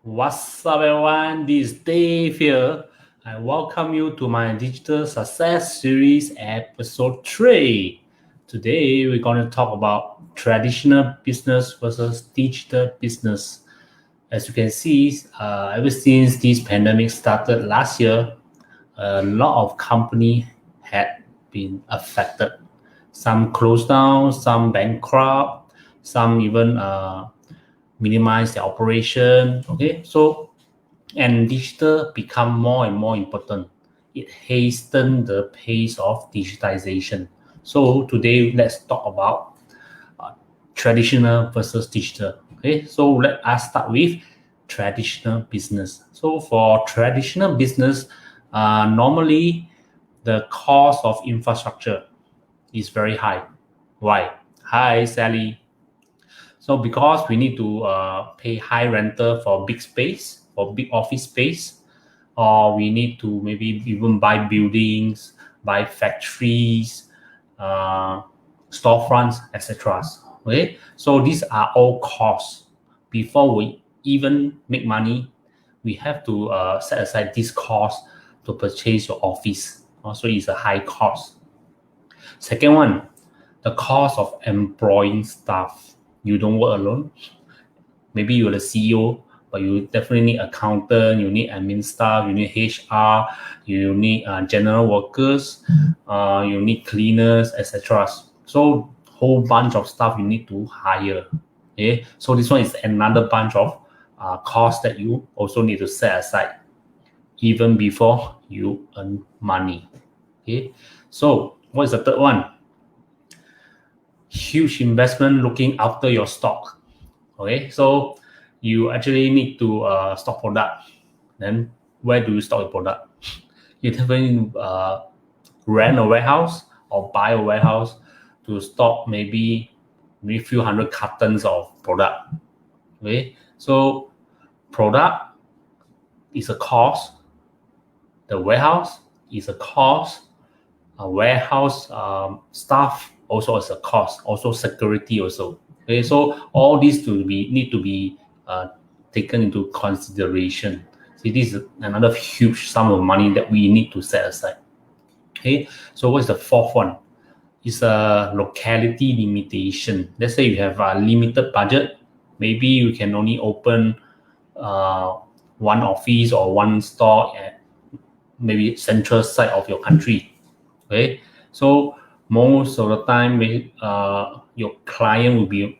What's up, everyone? This is Dave here. I welcome you to my Digital Success Series episode 3. Today, we're going to talk about traditional business versus digital business. As you can see, ever since this pandemic started last year, a lot of companies had been affected. Some closed down, some bankrupt, some even minimize their operation. Okay, so and digital become more and more important. It hastens the pace of digitization. So today, let's talk about uh, traditional versus digital. Okay, so let us start with traditional business. So for traditional business, normally the cost of infrastructure is very high. Why? Hi, Sally. So because we need to pay high rental for big space, for big office space, or we need to maybe even buy buildings, buy factories, uh, storefronts, etc. Okay, so these are all costs. Before we even make money, we have to set aside this cost to purchase your office. Also, it's a high cost. Second one, the cost of employing staff. You don't work alone. Maybe you're the CEO, but you definitely need accountant, you need admin staff, you need HR, you need general workers, you need cleaners, etc. So whole bunch of stuff you need to hire. Okay, so this one is another bunch of costs that you also need to set aside even before you earn money. Okay, so what is the third one? Huge investment looking after your stock. Okay, so you actually need to stock product. Then where do you stock your product? You definitely rent a warehouse or buy a warehouse to stock maybe a few hundred cartons of product. Okay, so product is a cost. The warehouse is a cost. A warehouse staff also is a cost. Also security also. Okay, so all these need to be taken into consideration. See, this is another huge sum of money that we need to set aside. Okay, so what's the fourth one? It's a locality limitation. Let's say you have a limited budget. Maybe you can only open uh, one office or one store at maybe central side of your country. Okay, so most of the time, your client will be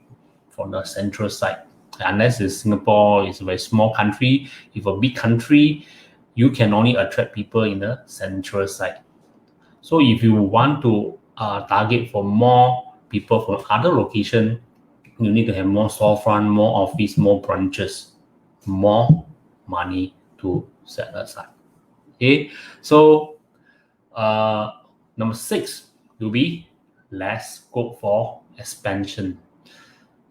from the central side. Unless it's Singapore, it's a very small country. If a big country, you can only attract people in the central side. So if you want to target for more people from other location, you need to have more storefront, more office, more branches, more money to set aside. Okay, so number 6 will be less scope for expansion.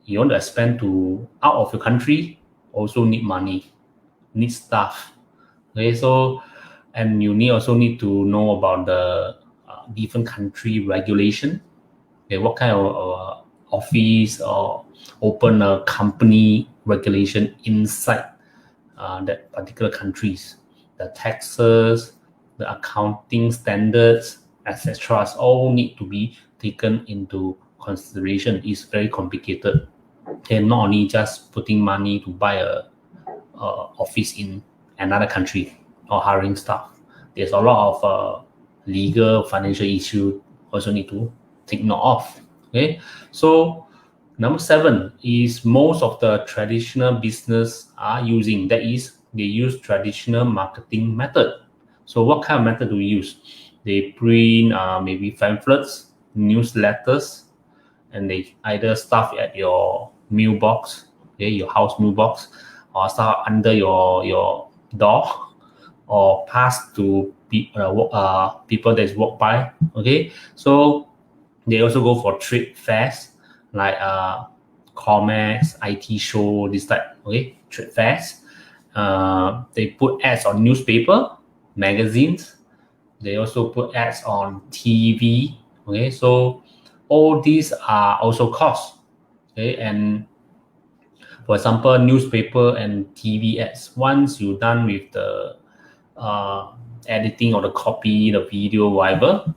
You want to expand to out of your country, also need money, need staff. Okay, so and you also need to know about the different country regulation. Okay, what kind of office or open a company regulation inside that particular countries, the taxes, the accounting standards, etc. all need to be taken into consideration. It's very complicated. And not only just putting money to buy a office in another country or hiring staff. There's a lot of legal financial issue also need to take note of. Okay, so number 7 is most of the traditional business are using. That is, they use traditional marketing method. So what kind of method do we use? They print maybe pamphlets, newsletters, and they either stuff at your mailbox, okay, your house mailbox, or stuff under your door, or pass to people that walk by. Okay, so they also go for trade fairs like Comex, IT show, this type. Okay, trade fairs. They put ads on newspaper, magazines. They also put ads on TV. Okay, so all these are also costs. Okay, and For example, newspaper and TV ads. Once you're done with the editing or the copy, the video, whatever,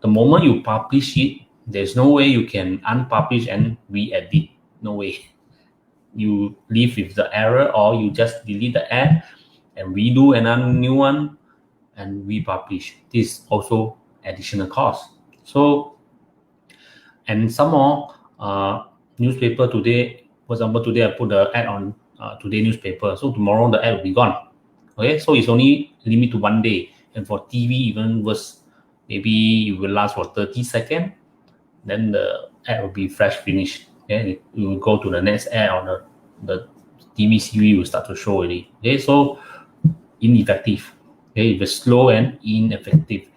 the moment you publish it, there's no way you can unpublish and re-edit. No way. You live with the error, or you just delete the ad and redo another new one and republish. This also additional cost. So, and some more newspaper today, for example, today I put the ad on today newspaper, so tomorrow the ad will be gone. Okay, so it's only limit to 1 day. And for TV, even worse, maybe it will last for 30 seconds, then the ad will be fresh finished. Okay, you will go to the next ad, or the TV series will start to show already. Okay, so ineffective. Okay, if it's slow and ineffective,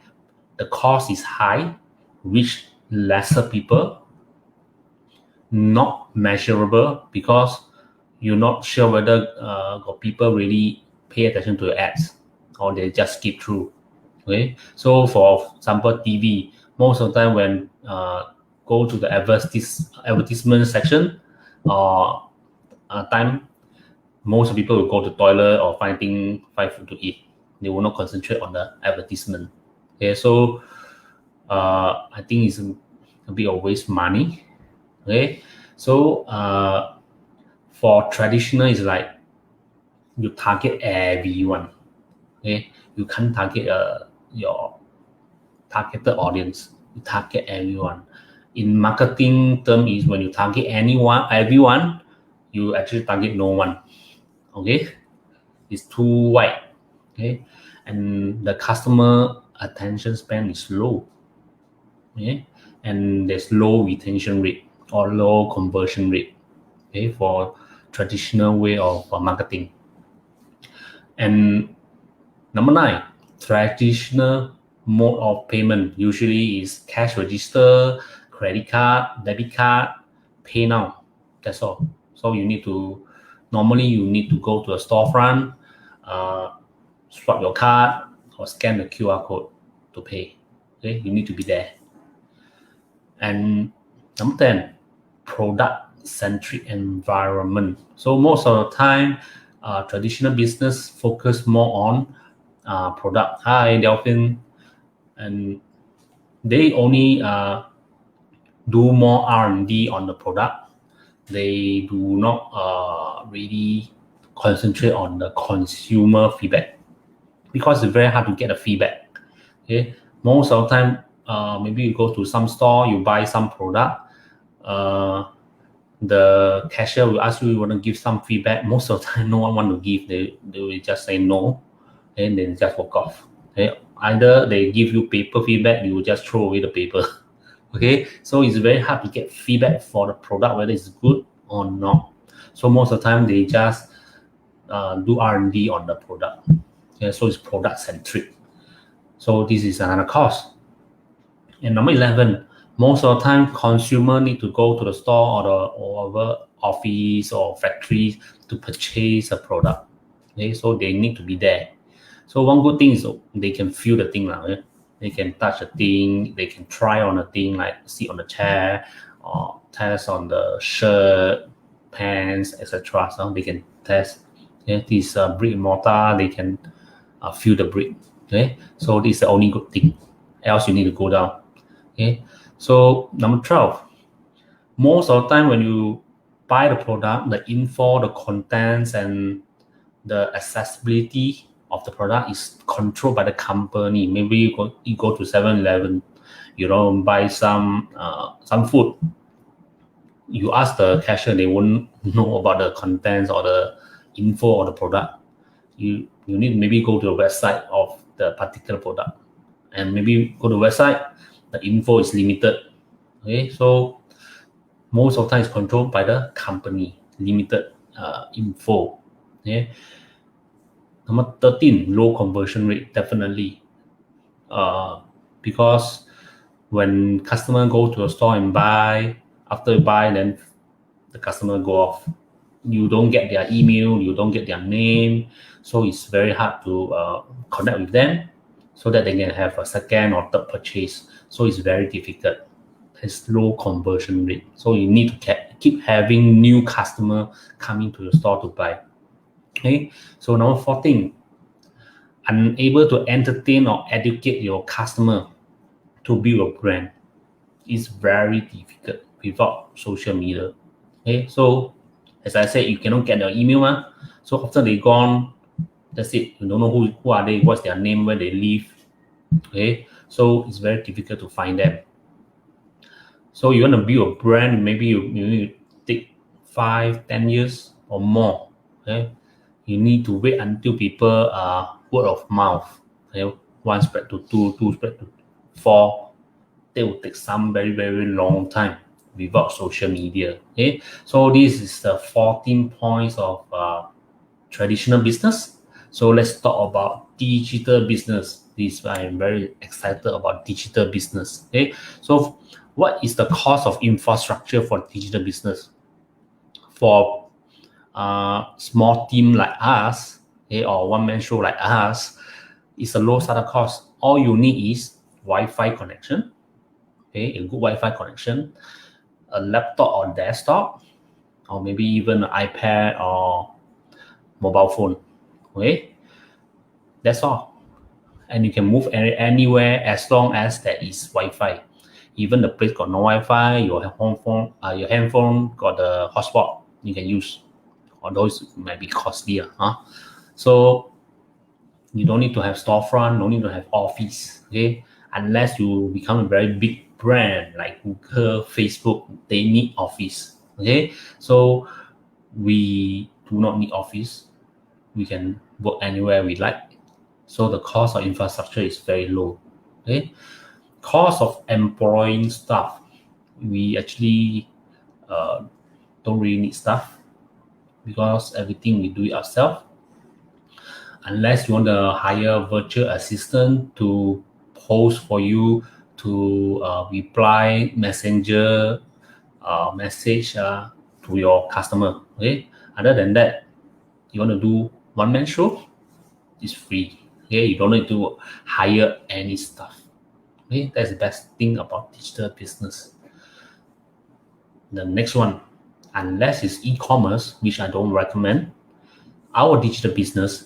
the cost is high, reach lesser people, not measurable, because you're not sure whether people really pay attention to the ads or they just skip through. Okay, so for example, TV, most of the time when go to the advertisement section or time, most people will go to toilet or find food to eat. They will not concentrate on the advertisement. Okay, so I think it's a bit of waste money. Okay, so for traditional, it's like you target everyone. Okay, you can't target your targeted audience. You target everyone. In marketing term, is when you target everyone, you actually target no one. Okay, it's too wide. Okay, and the customer attention span is low. Okay, and there's low retention rate or low conversion rate. Okay, for traditional way of marketing. And number 9, traditional mode of payment usually is cash register, credit card, debit card, pay now. That's all. So normally you need to go to a storefront, swipe your card or scan the QR code to pay. Okay, you need to be there. And number 10, product centric environment. So most of the time, traditional business focus more on product. Hi, Delphine. And they only do more R&D on the product. They do not really concentrate on the consumer feedback, because it's very hard to get the feedback. Okay, most of the time, maybe you go to some store, you buy some product, the cashier will ask you want to give some feedback. Most of the time, no one want to give. They will just say no, and then just walk off. Okay? Either they give you paper feedback, you will just throw away the paper. Okay, so it's very hard to get feedback for the product, whether it's good or not. So most of the time, they just do R&D on the product. Okay, so it's product centric. So this is another cost. And number 11, most of the time, consumer need to go to the store or the office or factory to purchase a product. Okay, so they need to be there. So one good thing is they can feel the thing. Okay? They can touch the thing, they can try on the thing, like sit on the chair or test on the shirt, pants, etc. So they can test. Okay? This brick and mortar, they can feel the brick. Okay, so this is the only good thing. Else you need to go down. Okay, so number 12, most of the time when you buy the product, the info, the contents, and the accessibility of the product is controlled by the company. Maybe you go to 7-Eleven, buy some food. You ask the cashier, they won't know about the contents or the info or the product. You need to maybe go to the website of the particular product, and maybe go to the website, the info is limited. Okay, so most of the time it's controlled by the company, limited info. Okay. Number 13, low conversion rate, definitely. Because when customer go to a store and buy, after you buy, then the customer go off. You don't get their email, you don't get their name, so it's very hard to connect with them so that they can have a second or third purchase. So it's very difficult. It's low conversion rate. So you need to keep having new customer coming to your store to buy. Okay, so number 14, unable to entertain or educate your customer to build a brand is very difficult without social media. Okay, so as I said, you cannot get their email. So after they gone, that's it. You don't know who are they, what's their name, where they live. Okay, so it's very difficult to find them. So you want to build a brand, maybe you need to take 5-10 years or more. Okay, you need to wait until people word of mouth. Okay, one spread to two spread to four. They will take some very, very long time without social media. Okay, so this is the 14 points of traditional business. So let's talk about digital business. This I am very excited about digital business. Okay, so what is the cost of infrastructure for digital business? For small team like us, okay, or one-man show like us, it's a low startup cost. All you need is Wi-Fi connection, okay, a good Wi-Fi connection, a laptop or desktop, or maybe even an iPad or mobile phone. Okay, that's all. And you can move anywhere as long as there is Wi-Fi. Even the place got no Wi-Fi, your handphone got the hotspot you can use. Although it might be costlier, So you don't need to have storefront, don't need to have office, okay? Unless you become a very big brand like Google, Facebook, they need office, okay? So we do not need office. We can work anywhere we like. So the cost of infrastructure is very low, okay? Cost of employing staff, we actually don't really need staff because everything we do it ourselves. Unless you want to hire a virtual assistant to post for you, to reply messenger message to your customer. Okay. Other than that, you want to do one-man show, it's free. Okay, you don't need to hire any staff. Okay, that's the best thing about digital business. The next one, unless it's e-commerce, which I don't recommend, our digital business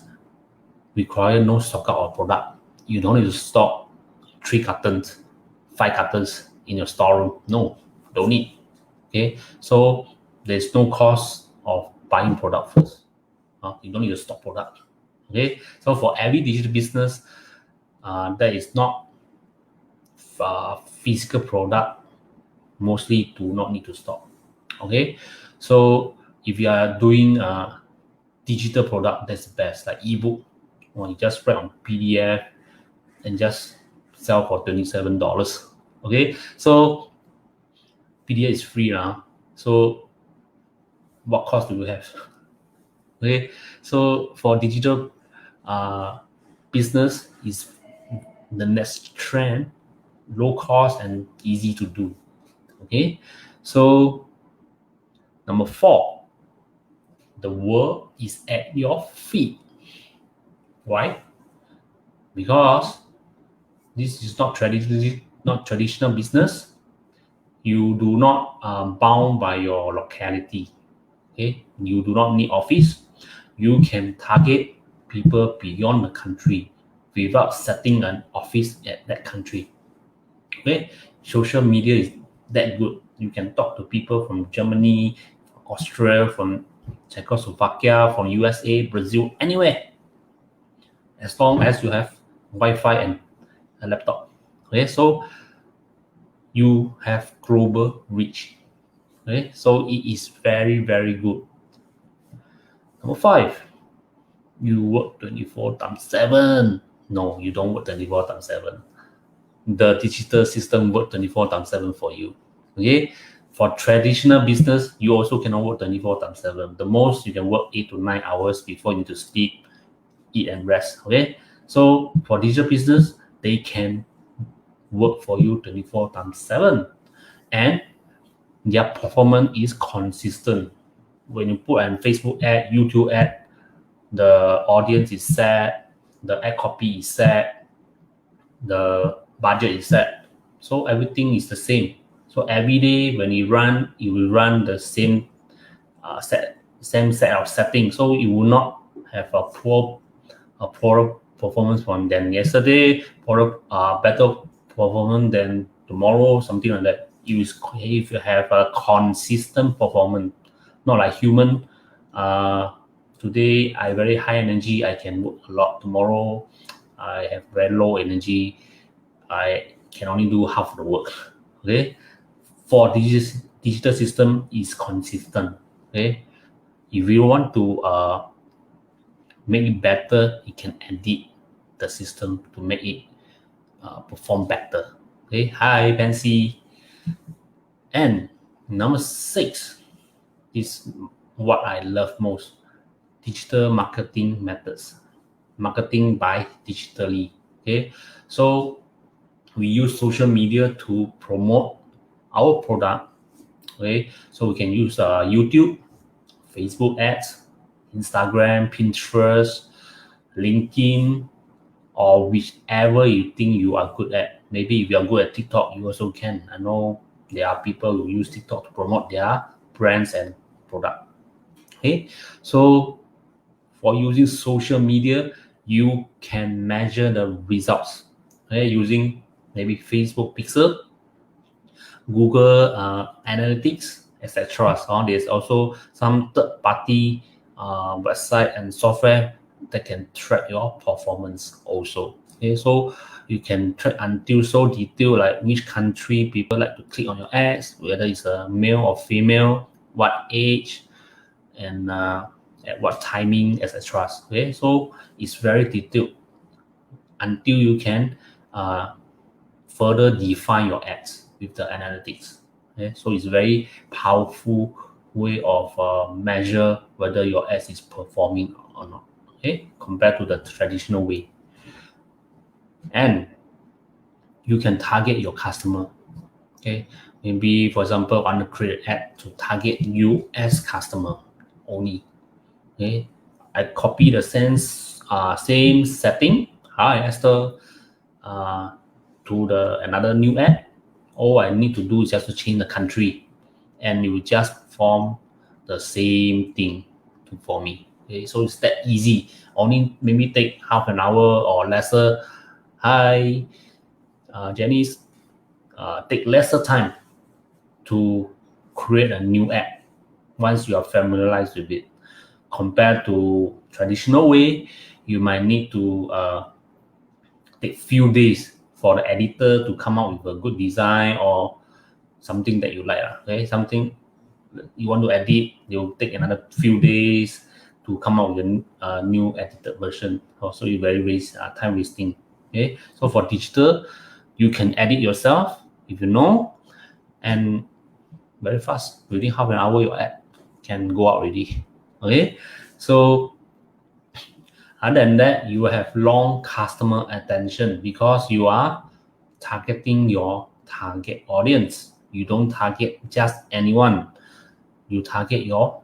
require no stock out of product. You don't need to stock 3 cartons, 5 cartons in your storeroom. No, don't need. Okay, so there's no cost of buying product first. You don't need to stock product. Okay, so for every digital business, that is not physical product, mostly do not need to stock. Okay, so if you are doing digital product, that's the best, like ebook, or you just write on PDF and just sell for $27. Okay, so PDF is free now. So what cost do you have? Okay, so for digital business is the next trend, low cost and easy to do. Okay, so number 4, the world is at your feet. Why? Because this is not traditional business. You do not bound by your locality. Okay, you do not need office. You can target people beyond the country without setting an office at that country. Okay, social media is that good. You can talk to people from Germany, Austria, from Czechoslovakia, from USA, Brazil, anywhere, as long as you have Wi-Fi and a laptop. Okay, so you have global reach. Okay, so it is very, very good. Number 5, you work 24/7. No, you don't work 24/7. The digital system work 24/7 for you. Okay, for traditional business, you also cannot work 24/7. The most you can work 8 to 9 hours before you need to sleep, eat and rest. Okay, so for digital business, they can work for you 24/7, and their performance is consistent. When you put an Facebook ad, YouTube ad, the audience is set, the ad copy is set, the budget is set, so everything is the same. So every day when you run, you will run the same same set of settings. So you will not have a poor performance from than yesterday, better performance than tomorrow, something like that. If you have a consistent performance, not like human. Today I very high energy, I can work a lot. Tomorrow I have very low energy, I can only do half the work. Okay, for digital system is consistent. Okay, if you want to make it better, you can edit the system to make it perform better. Okay, hi Pansy. And number 6 is what I love most: digital marketing methods. Marketing by digitally. Okay, so we use social media to promote our product. Okay, so we can use YouTube, Facebook ads, Instagram, Pinterest, LinkedIn, or whichever you think you are good at. Maybe if you are good at TikTok, you also can. I know there are people who use TikTok to promote their brands and product. Okay, so for using social media, you can measure the results. Okay, using maybe Facebook Pixel, Google Analytics, etc. So there's also some third-party website and software that can track your performance also. Okay, so you can track until so detailed, like which country people like to click on your ads, whether it's a male or female, what age, and at what timing, etc. Okay, so it's very detailed until you can further define your ads with the analytics. Okay, so it's very powerful way of measure whether your ads is performing or not. Okay, compared to the traditional way. And you can target your customer. Okay, maybe for example, I want to create an ad to target you as customer only. Okay, I copy the same setting. Hi Esther, to the another new ad. All I need to do is just to change the country, and it will just form the same thing for me. Okay, so it's that easy. Only maybe take half an hour or lesser. Hi, Janice, take lesser time to create a new ad once you are familiarized with it. Compared to traditional way, you might need to take few days for the editor to come up with a good design or something that you like. Okay, something you want to edit, they'll take another few days to come up with a new edited version. Also, you very time wasting. Okay, so for digital, you can edit yourself if you know, and very fast, within half an hour, your ad can go out already. Okay, so other than that, you have long customer attention because you are targeting your target audience. You don't target just anyone. You target your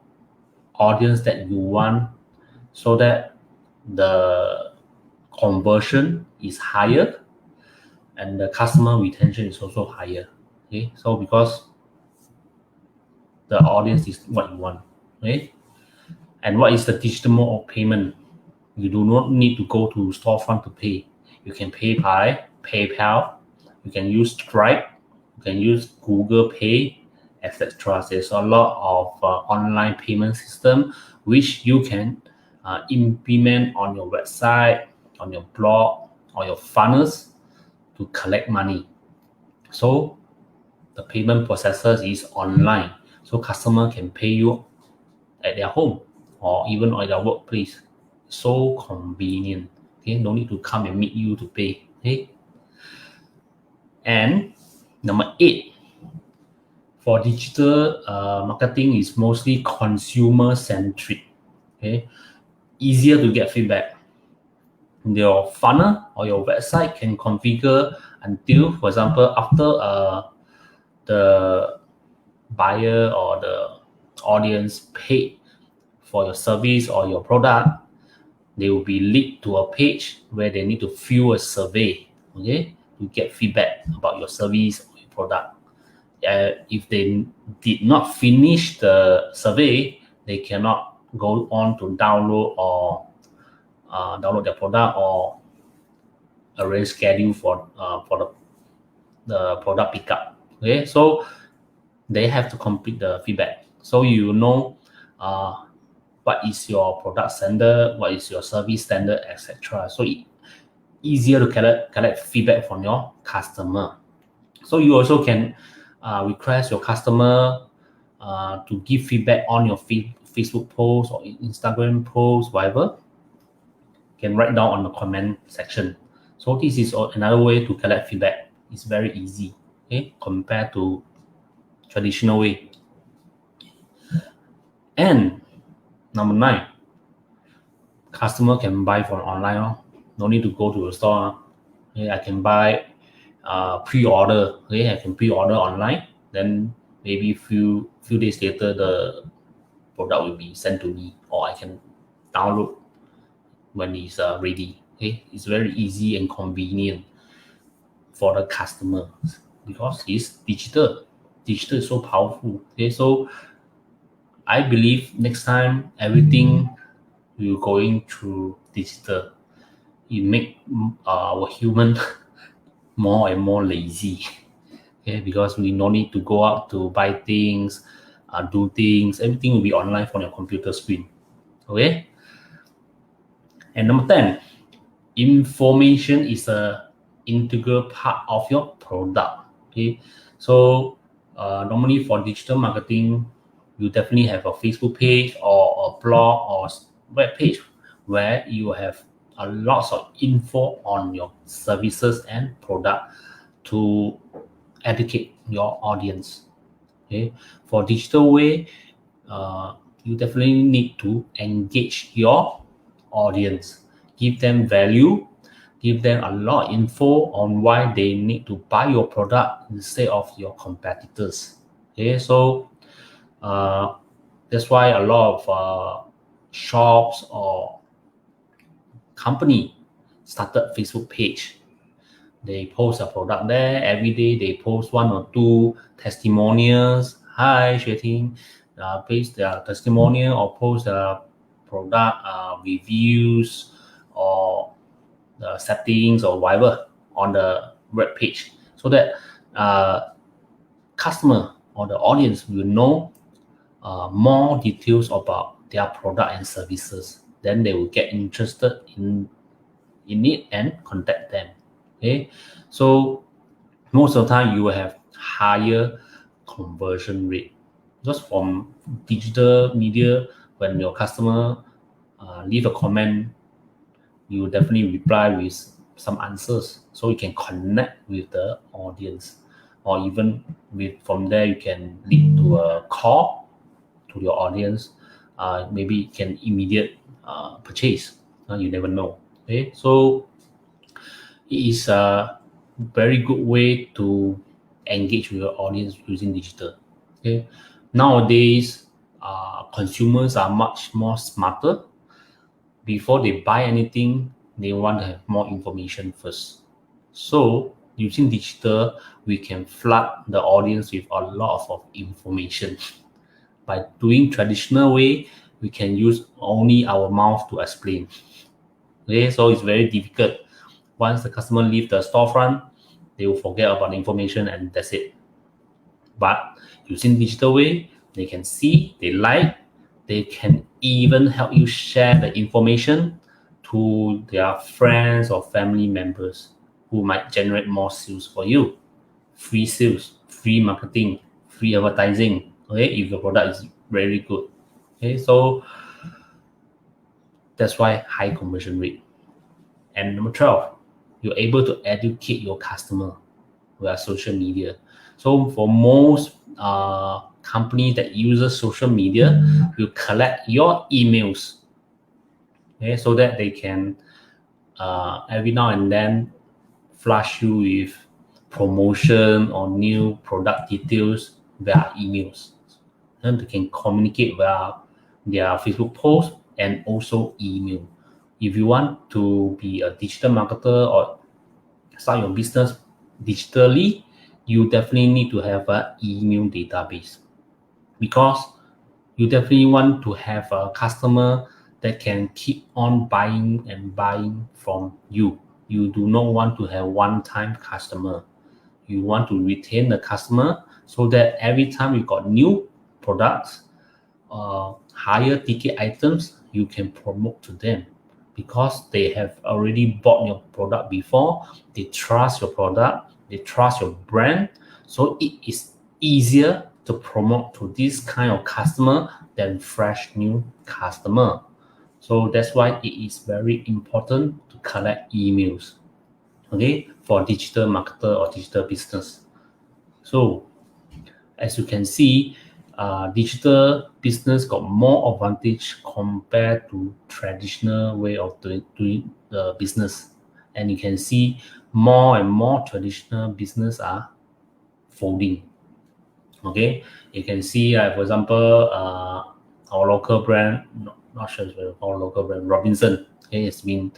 audience that you want, so that the conversion is higher and the customer retention is also higher. Okay, so because the audience is what you want. Okay, and what is the digital mode of payment? You do not need to go to storefront to pay. You can pay by PayPal. You can use Stripe. You can use Google Pay, etc. There's a lot of online payment system which you can implement on your website, on your blog, or your funnels to collect money. So the payment processor is online, so customer can pay you at their home or even at their workplace. So convenient. Okay, no need to come and meet you to pay. Okay, and number 8, for digital marketing is mostly consumer centric. Okay, easier to get feedback. Your funnel or your website can configure until, for example, after the buyer or the audience paid for your service or your product, they will be linked to a page where they need to fill a survey, okay, to get feedback about your service or your product. if they did not finish the survey, they cannot go on to download or download their product or arrange schedule for the product pickup. Okay, so they have to complete the feedback. So you know what is your product standard, what is your service standard, etc. So easier to collect feedback from your customer. So you also can request your customer to give feedback on your Facebook post or Instagram post, whatever. You can write down on the comment section. So this is another way to collect feedback. It's very easy, okay, compared to traditional way. And number 9, customer can buy from online. No need to go to the store. Okay, I can buy pre-order. Okay, I can pre-order online. Then maybe few days later the product will be sent to me, or I can download when it's ready. Okay, it's very easy and convenient for the customer because it's digital. Digital is so powerful. Okay, so I believe next time everything will going through digital. It make our human more and more lazy. Okay, because we no need to go out to buy things, do things. Everything will be online from your computer screen. Okay. And number 10, information is a integral part of your product. Okay, so normally for digital marketing, you definitely have a Facebook page or a blog or web page where you have a lots of info on your services and product to educate your audience. Okay, for digital way, you definitely need to engage your audience, give them value, give them a lot of info on why they need to buy your product instead of your competitors. Okay, so that's why a lot of shops or company started Facebook page. They post a product there every day. They post 1 or 2 testimonials. Hi, Xueting. Paste their testimonial or post the product reviews or the settings or whatever on the web page, so that customer or the audience will know more details about their product and services. Then they will get interested in it and contact them. Okay, so most of the time you will have higher conversion rate just from digital media. When your customer leave a comment, you will definitely reply with some answers, so you can connect with the audience, or even from there you can lead to a call to your audience. Maybe it can immediate purchase. You never know. Okay, so it is a very good way to engage with your audience using digital. Okay, nowadays consumers are much more smarter. Before they buy anything, they want to have more information first. So using digital, we can flood the audience with a lot of information. By doing traditional way, we can use only our mouth to explain. Okay, so it's very difficult. Once the customer leave the storefront, they will forget about the information and that's it. But using digital way, they can see, they like, they can even help you share the information to their friends or family members who might generate more sales for you. Free sales, free marketing, free advertising. Okay, if your product is very good. Okay, so that's why high conversion rate. And number 12, you're able to educate your customer via social media. So for most companies that uses social media, will collect your emails, okay, so that they can every now and then flash you with promotion or new product details via emails. And they can communicate via their Facebook post and also email. If you want to be a digital marketer or start your business digitally, you definitely need to have an email database, because you definitely want to have a customer that can keep on buying and buying from you. You do not want to have one-time customer. You want to retain the customer so that every time you got new products, higher ticket items, you can promote to them, because they have already bought your product before. They trust your product, they trust your brand, so it is easier to promote to this kind of customer than fresh new customer. So that's why it is very important to collect emails, okay, for digital marketer or digital business. So as you can see, digital business got more advantage compared to traditional way of doing the business. And you can see more and more traditional business are folding. Okay, you can see, for example, our local brand, not sure if it's our local brand, Robinson. Okay, it's been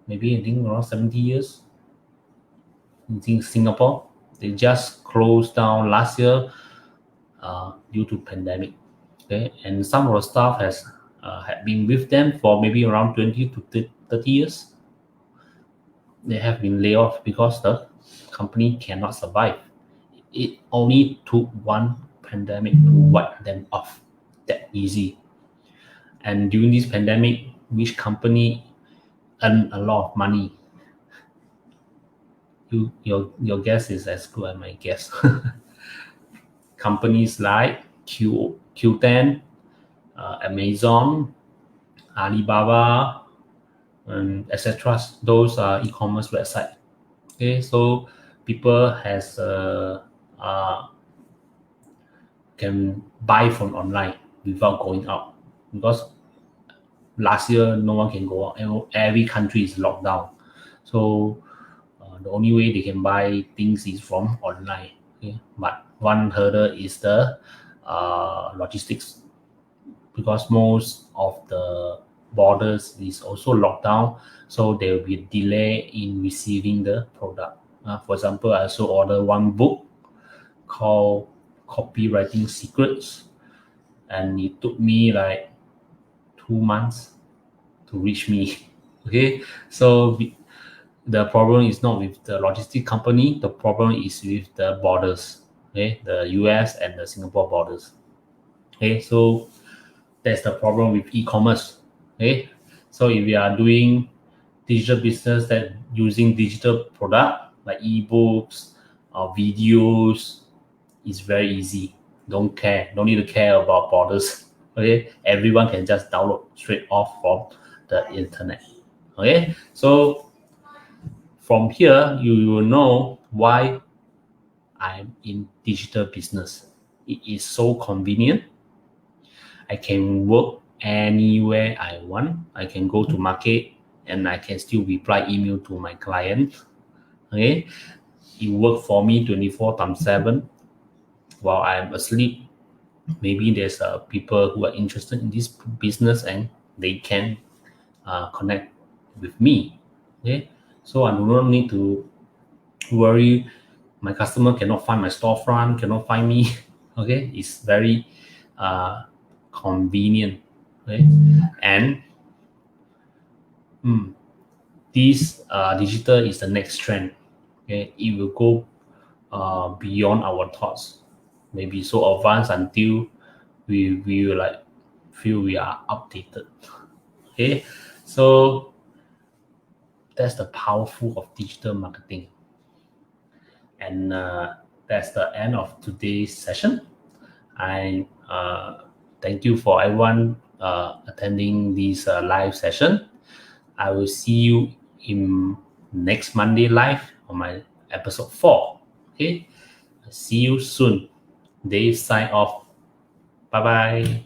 maybe I think around 70 years in Singapore. They just closed down last year due to pandemic. Okay, and some of the staff has had been with them for maybe around 20 to 30 years. They have been laid off because the company cannot survive. It only took one pandemic to wipe them off. That easy. And during this pandemic, which company earned a lot of money? Your guess is as good as my guess. Companies like Q10, Amazon, Alibaba, and etc. Those are e-commerce website. Okay, so people can buy from online without going out, because last year no one can go out. Every country is locked down, so the only way they can buy things is from online. Okay, but one hurdle is the logistics, because most of the borders is also locked down, so there will be a delay in receiving the product. For example, I also ordered one book called Copywriting Secrets, and it took me like 2 months to reach me. Okay, so the problem is not with the logistic company, the problem is with the borders, okay, the US and the Singapore borders. Okay, so that's the problem with e-commerce. Okay, so if you are doing digital business that using digital product like ebooks or videos, it's very easy. Don't need to care about borders. Okay, everyone can just download straight off from the internet. Okay, so from here you will know why I'm in digital business. It is so convenient. I can work anywhere I want. I can go to market and I can still reply email to my client. Okay, it work for me 24/7 while I'm asleep. Maybe there's people who are interested in this business and they can connect with me. Okay, so I do not need to worry my customer cannot find my storefront, cannot find me. Okay, it's very convenient. Okay, and this digital is the next trend. Okay, it will go beyond our thoughts, maybe so advanced until we will like feel we are outdated. Okay, so that's the powerful of digital marketing. And that's the end of today's session. I thank you for everyone attending this live session. I will see you in next Monday live on my episode 4. Okay, see you soon. Dave sign off. Bye bye.